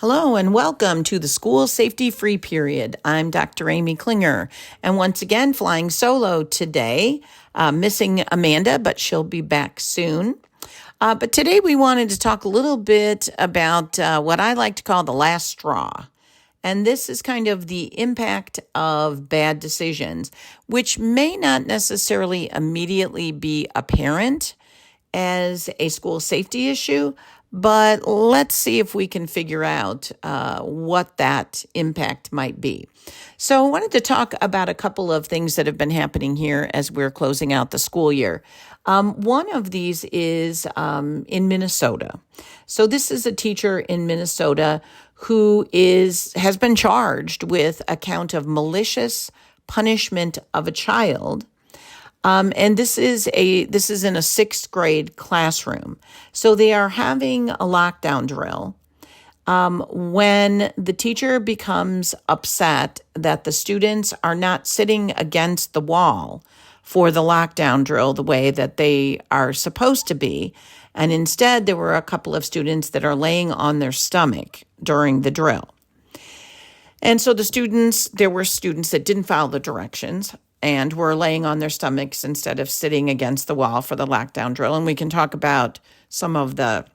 Hello and welcome to the School Safety Free Period. I'm Dr. Amy Klinger, and once again, flying solo today, missing Amanda, but she'll be back soon. But today we wanted to talk a little bit about what I like to call the last straw. And this is kind of the impact of bad decisions, which may not necessarily immediately be apparent as a school safety issue, but let's see if we can figure out what that impact might be. So I wanted to talk about a couple of things that have been happening here as we're closing out the school year. One of these is in Minnesota. So this is a teacher in Minnesota who has been charged with a count of malicious punishment of a child. And this is in a sixth grade classroom. So they are having a lockdown drill. When the teacher becomes upset that the students are not sitting against the wall for the lockdown drill the way that they are supposed to be, and instead there were a couple of students that are laying on their stomach during the drill. And so there were students that didn't follow the directions and were laying on their stomachs instead of sitting against the wall for the lockdown drill. And we can talk about some of the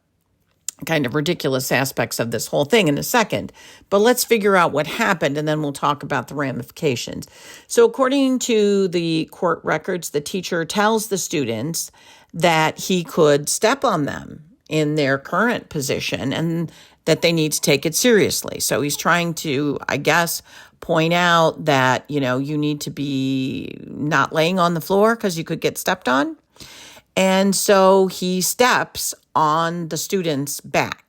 kind of ridiculous aspects of this whole thing in a second. But let's figure out what happened, and then we'll talk about the ramifications. So according to the court records, the teacher tells the students that he could step on them in their current position and that they need to take it seriously. So he's trying to, I guess, point out that, you need to be not laying on the floor because you could get stepped on. And so he steps on the student's back.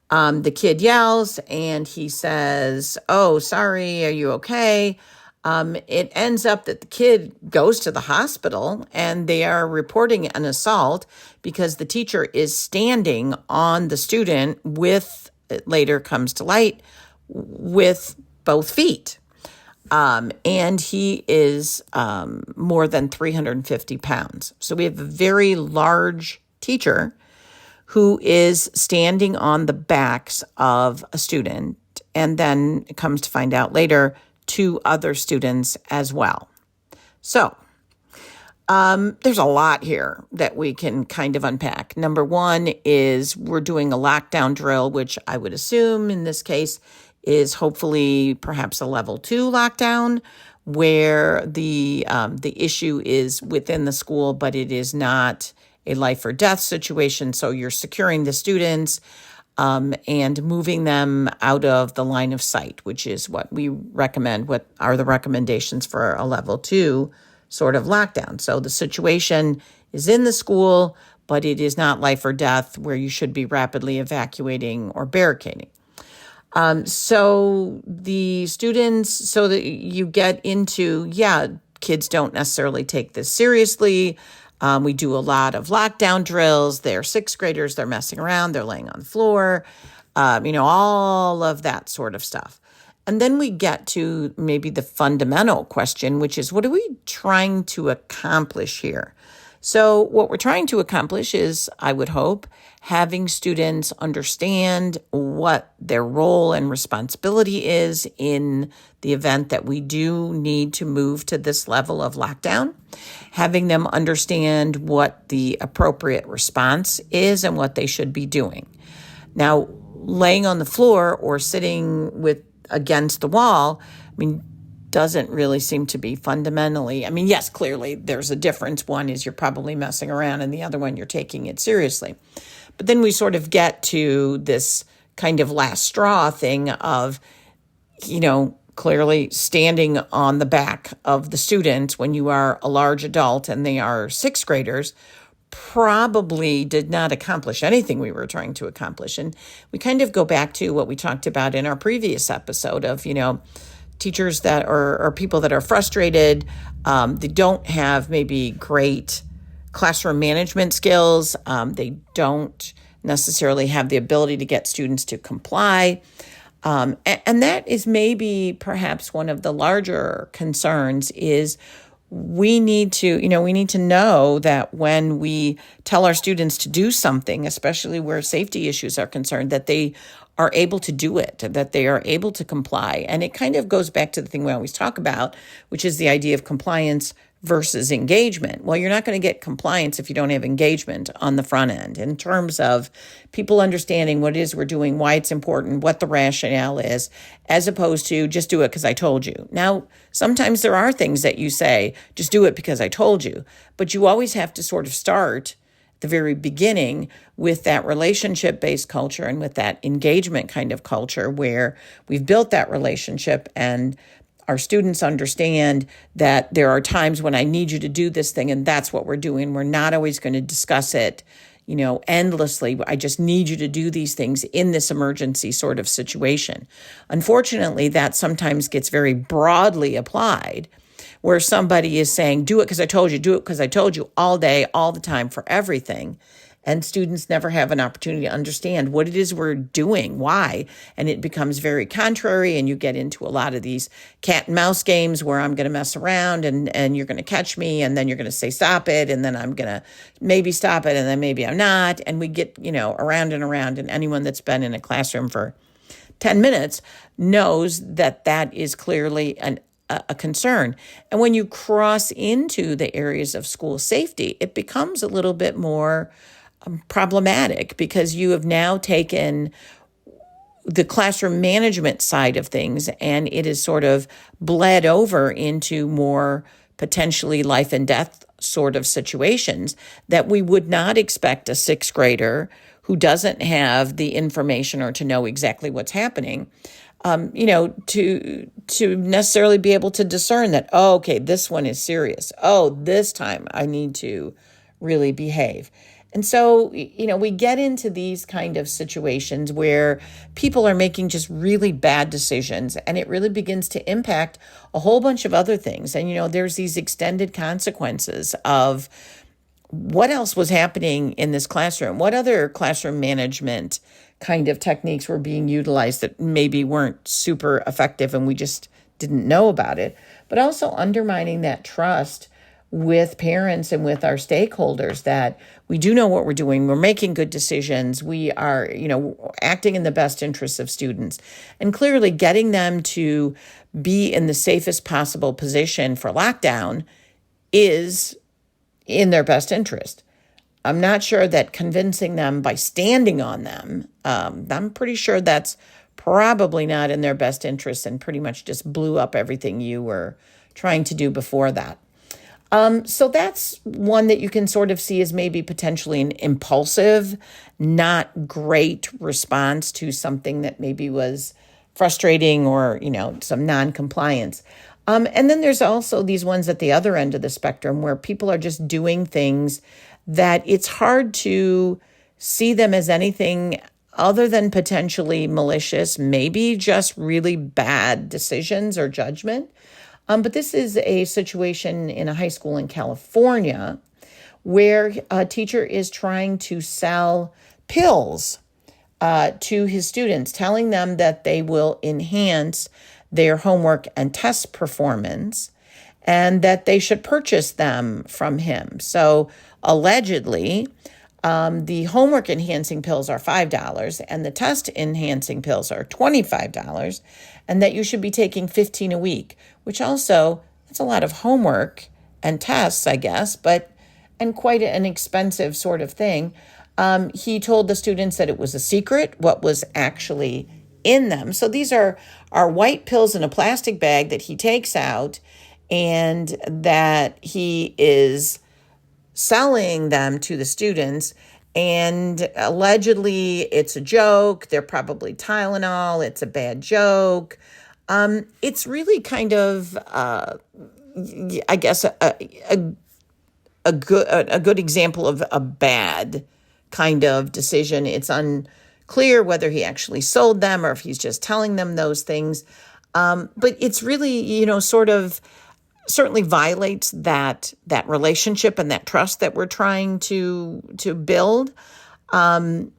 The kid yells and he says, "Oh, sorry, are you okay?" It ends up that the kid goes to the hospital and they are reporting an assault because the teacher is standing on the student it later comes to light, with both feet. And he is more than 350 pounds. So we have a very large teacher who is standing on the backs of a student, and then it comes to find out later, 2 other students as well. So there's a lot here that we can kind of unpack. Number one is we're doing a lockdown drill, which I would assume in this case is hopefully perhaps a level 2 lockdown, where the issue is within the school, but it is not a life or death situation. So you're securing the students and moving them out of the line of sight, which is what we recommend. What are the recommendations for a level 2 sort of lockdown? So the situation is in the school, but it is not life or death where you should be rapidly evacuating or barricading. So the students, so that you get into, kids don't necessarily take this seriously. We do a lot of lockdown drills. They're sixth graders. They're messing around. They're laying on the floor, all of that sort of stuff. And then we get to maybe the fundamental question, which is, what are we trying to accomplish here? So what we're trying to accomplish is, I would hope, having students understand what their role and responsibility is in the event that we do need to move to this level of lockdown, having them understand what the appropriate response is and what they should be doing. Now, laying on the floor or sitting against the wall, doesn't really seem to be fundamentally. Yes, clearly there's a difference. One is you're probably messing around and the other one you're taking it seriously. But then we sort of get to this kind of last straw thing of, clearly standing on the back of the student when you are a large adult and they are sixth graders probably did not accomplish anything we were trying to accomplish. And we kind of go back to what we talked about in our previous episode of, teachers that or people that are frustrated, they don't have maybe great classroom management skills. They don't necessarily have the ability to get students to comply. And that is maybe perhaps one of the larger concerns is we need to, we need to know that when we tell our students to do something, especially where safety issues are concerned, that they are able to do it, that they are able to comply. And it kind of goes back to the thing we always talk about, which is the idea of compliance versus engagement. Well, you're not going to get compliance if you don't have engagement on the front end in terms of people understanding what it is we're doing, why it's important, what the rationale is, as opposed to just do it because I told you. Now, sometimes there are things that you say, just do it because I told you, but you always have to sort of start at the very beginning with that relationship-based culture and with that engagement kind of culture where we've built that relationship and our students understand that there are times when I need you to do this thing, and that's what we're doing. We're not always going to discuss it, endlessly. I just need you to do these things in this emergency sort of situation. Unfortunately, that sometimes gets very broadly applied, where somebody is saying, do it because I told you, do it because I told you all day, all the time, for everything. And students never have an opportunity to understand what it is we're doing, why. And it becomes very contrary, and you get into a lot of these cat and mouse games where I'm going to mess around and you're going to catch me, and then you're going to say stop it, and then I'm going to maybe stop it, and then maybe I'm not. And we get, around and around. And anyone that's been in a classroom for 10 minutes knows that that is clearly a concern. And when you cross into the areas of school safety, it becomes a little bit more problematic because you have now taken the classroom management side of things and it is sort of bled over into more potentially life and death sort of situations that we would not expect a sixth grader who doesn't have the information or to know exactly what's happening, to necessarily be able to discern that, oh, okay, this one is serious. Oh, this time I need to really behave. And so, we get into these kind of situations where people are making just really bad decisions, and it really begins to impact a whole bunch of other things. And, there's these extended consequences of what else was happening in this classroom, what other classroom management kind of techniques were being utilized that maybe weren't super effective and we just didn't know about it, but also undermining that trust with parents and with our stakeholders that we do know what we're doing. We're making good decisions. We are, acting in the best interests of students, and clearly getting them to be in the safest possible position for lockdown is in their best interest. I'm not sure that convincing them by standing on them, I'm pretty sure that's probably not in their best interest and pretty much just blew up everything you were trying to do before that. So that's one that you can sort of see as maybe potentially an impulsive, not great response to something that maybe was frustrating or, some non-compliance. And then there's also these ones at the other end of the spectrum where people are just doing things that it's hard to see them as anything other than potentially malicious, maybe just really bad decisions or judgment. But this is a situation in a high school in California where a teacher is trying to sell pills to his students, telling them that they will enhance their homework and test performance and that they should purchase them from him. So allegedly, the homework enhancing pills are $5 and the test enhancing pills are $25, and that you should be taking 15 a week, which also, that's a lot of homework and tests, I guess, and quite an expensive sort of thing. He told the students that it was a secret what was actually in them. So these are white pills in a plastic bag that he takes out and that he is selling them to the students. And allegedly it's a joke. They're probably Tylenol. It's a bad joke. It's really kind of, I guess, a good example of a bad kind of decision. It's unclear whether he actually sold them or if he's just telling them those things. But it's really, sort of certainly violates that relationship and that trust that we're trying to build. And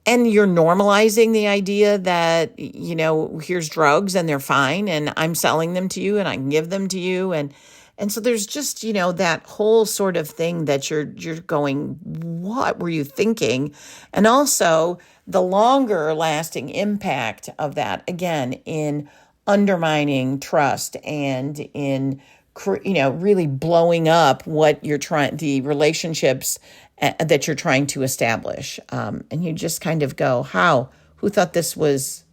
you're normalizing the idea that, here's drugs and they're fine and I'm selling them to you and I can give them to you. And And so there's just, that whole sort of thing that you're going, what were you thinking? And also the longer lasting impact of that, again, in undermining trust and in, really blowing up what you're the relationships that you're trying to establish. And you just kind of go, who thought this was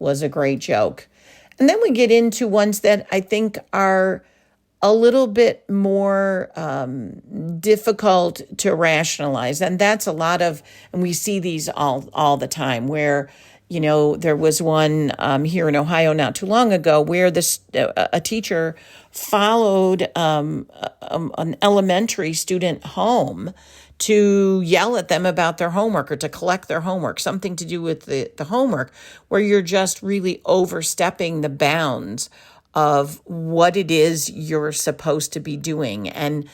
a great joke? And then we get into ones that I think are a little bit more difficult to rationalize. And that's a lot of, and we see these all the time where, there was one here in Ohio not too long ago where a teacher followed an elementary student home to yell at them about their homework or to collect their homework, something to do with the homework, where you're just really overstepping the bounds of what it is you're supposed to be doing. And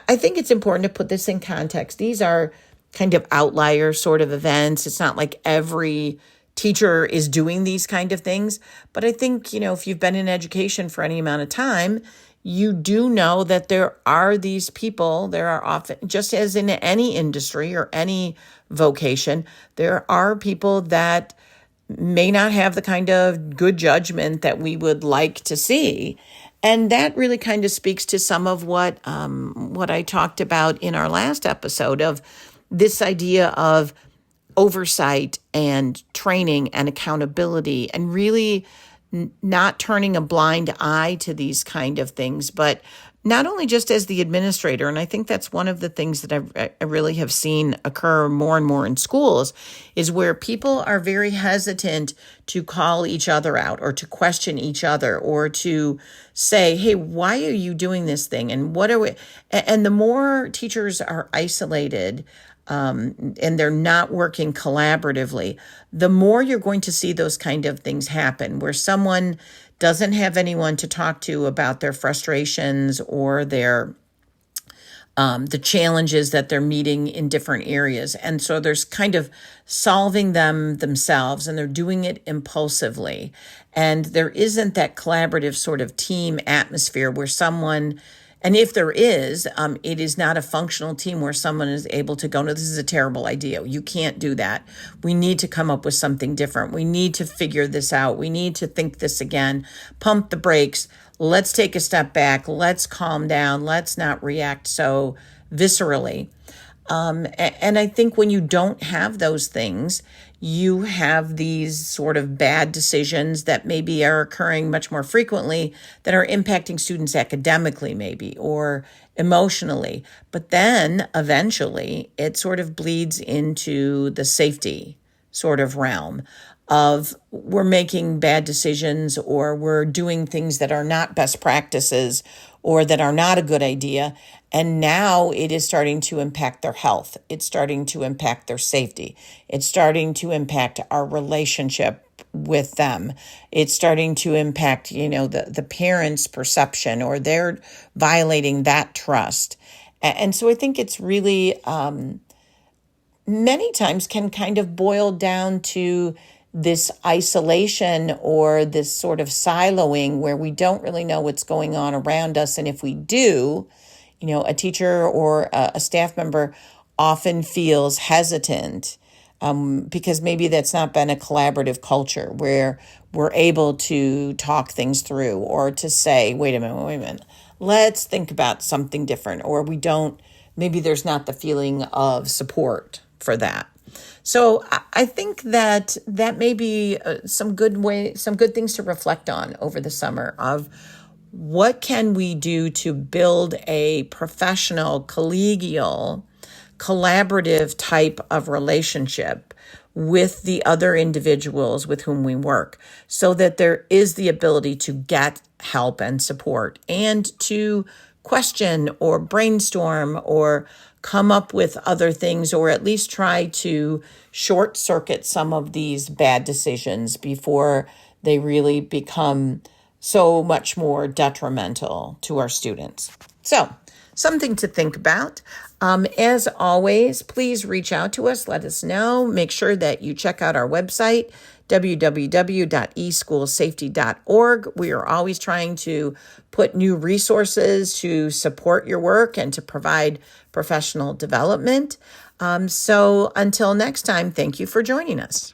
I think it's important to put this in context. These are kind of outlier sort of events. It's not like every teacher is doing these kind of things. But I think, if you've been in education for any amount of time, you do know that there are these people, there are often, just as in any industry or any vocation, there are people that may not have the kind of good judgment that we would like to see. And that really kind of speaks to some of what I talked about in our last episode of this idea of oversight and training and accountability, and really not turning a blind eye to these kind of things, but not only just as the administrator. And I think that's one of the things that I really have seen occur more and more in schools, is where people are very hesitant to call each other out or to question each other or to say, hey, why are you doing this thing? And what are we? And the more teachers are isolated, and they're not working collaboratively, the more you're going to see those kind of things happen, where someone doesn't have anyone to talk to about their frustrations or their the challenges that they're meeting in different areas. And so there's kind of solving them themselves, and they're doing it impulsively. And there isn't that collaborative sort of team atmosphere where someone, and if there is, it is not a functional team where someone is able to go, no, this is a terrible idea. You can't do that. We need to come up with something different. We need to figure this out. We need to think this again, pump the brakes. Let's take a step back. Let's calm down. Let's not react so viscerally. And I think when you don't have those things, you have these sort of bad decisions that maybe are occurring much more frequently that are impacting students academically maybe or emotionally. But then eventually it sort of bleeds into the safety sort of realm of we're making bad decisions or we're doing things that are not best practices or that are not a good idea. And now it is starting to impact their health. It's starting to impact their safety. It's starting to impact our relationship with them. It's starting to impact, the parents' perception, or they're violating that trust. And so I think it's really, many times can kind of boil down to this isolation or this sort of siloing where we don't really know what's going on around us. And if we do, a teacher or a staff member often feels hesitant because maybe that's not been a collaborative culture where we're able to talk things through or to say, wait a minute, let's think about something different. Or maybe there's not the feeling of support for that. So I think that may be some good things to reflect on over the summer of what can we do to build a professional, collegial, collaborative type of relationship with the other individuals with whom we work, so that there is the ability to get help and support and to question or brainstorm or come up with other things, or at least try to short circuit some of these bad decisions before they really become so much more detrimental to our students. So, something to think about. As always, please reach out to us. Let us know. Make sure that you check out our website, www.eschoolsafety.org. We are always trying to put new resources to support your work and to provide professional development. So until next time, thank you for joining us.